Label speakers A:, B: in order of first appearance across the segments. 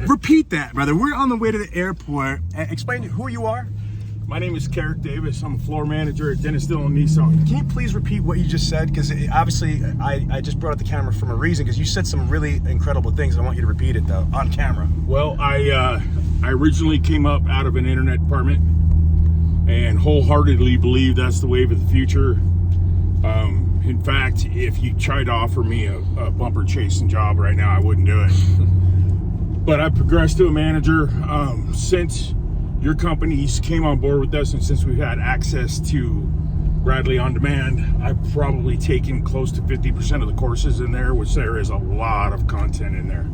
A: Repeat that, brother. We're on the way to the airport. Explain who you are.
B: My name is Carrick Davis. I'm a floor manager at Dennis Dillon Nissan.
A: Can you please repeat what you just said? Because obviously, I just brought up the camera from a reason, because you said some really incredible things. I want you to repeat it, though, on camera.
B: Well, I originally came up out of an internet department and wholeheartedly believe that's the wave of the future. In fact, if you tried to offer me a bumper chasing job right now, I wouldn't do it. But I progressed to a manager since your companies came on board with us, and since we've had access to Bradley On Demand, I've probably taken close to 50% of the courses in there, which there is a lot of content in there.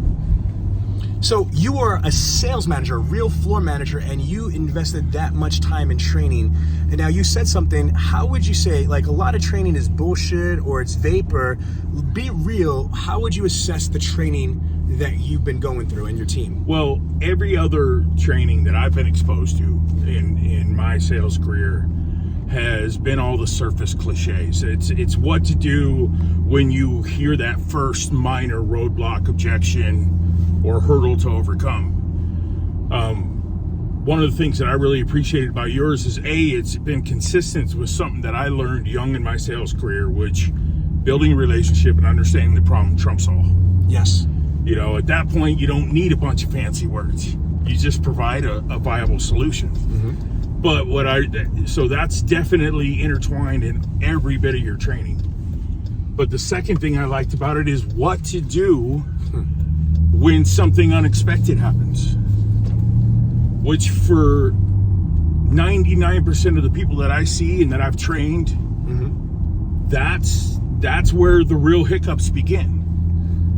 A: So you are a sales manager, a real floor manager, and you invested that much time in training. And now you said something. How would you say, like, a lot of training is bullshit or it's vapor? Be real. How would you assess the training that you've been going through and your team?
B: Well, every other training that I've been exposed to in my sales career has been all the surface cliches. It's what to do when you hear that first minor roadblock, objection, or hurdle to overcome. One of the things that I really appreciated about yours is it's been consistent with something that I learned young in my sales career, which building a relationship and understanding the problem trumps all.
A: Yes.
B: You know, at that point, you don't need a bunch of fancy words. You just provide a viable solution.
A: Mm-hmm.
B: But so that's definitely intertwined in every bit of your training. But the second thing I liked about it is what to do when something unexpected happens, which for 99% of the people that I see and that I've trained, that's where the real hiccups begin.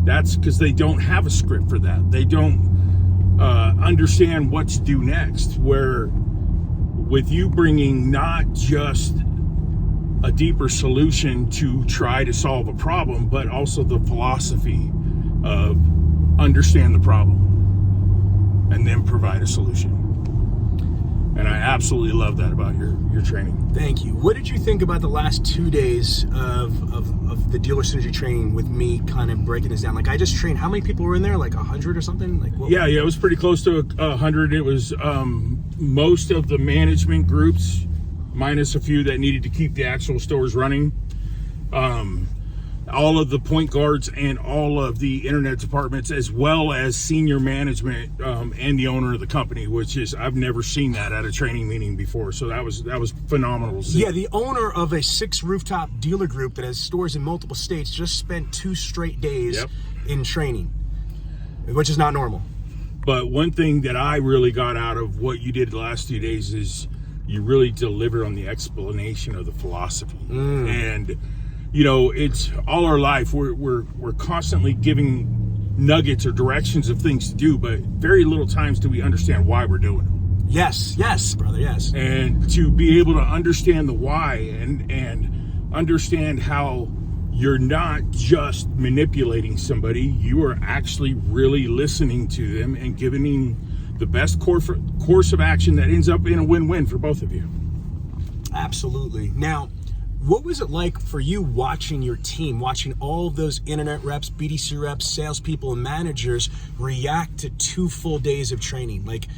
B: That's because they don't have a script for that. They don't understand what to do next. Where with you bringing not just a deeper solution to try to solve a problem, but also the philosophy of understand the problem and then provide a solution. And I absolutely love that about your training.
A: Thank you. What did you think about the last 2 days of the dealer synergy training with me kind of breaking this down? Like, I just trained, how many people were in there? Like 100 or something? Like,
B: yeah, it was pretty close to 100. It was most of the management groups, minus a few that needed to keep the actual stores running. All of the point guards and all of the internet departments, as well as senior management and the owner of the company, which is, I've never seen that at a training meeting before. So that was phenomenal to see.
A: Yeah, the owner of a 6 rooftop dealer group that has stores in multiple states just spent 2 straight days in training, which is not normal.
B: But one thing that I really got out of what you did the last 2 days is you really delivered on the explanation of the philosophy. And you know, it's all our life we're constantly giving nuggets or directions of things to do, but very little times do we understand why we're doing them.
A: Yes, brother, yes.
B: And to be able to understand the why and understand how you're not just manipulating somebody, you are actually really listening to them and giving them the best course of action that ends up in a win-win for both of you.
A: Absolutely. Now, what was it like for you watching your team, watching all of those internet reps, BDC reps, salespeople, and managers react to 2 full days of training? Like,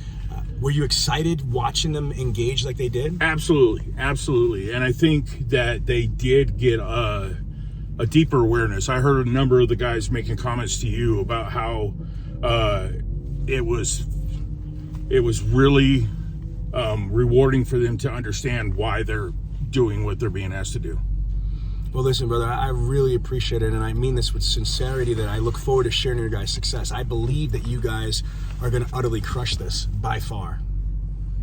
A: were you excited watching them engage like they did?
B: Absolutely. And I think that they did get a deeper awareness. I heard a number of the guys making comments to you about how it was really rewarding for them to understand why they're doing what they're being asked to do.
A: Well, listen, brother, I really appreciate it, and I mean this with sincerity, that I look forward to sharing your guys' success. I believe that you guys are going to utterly crush this by far.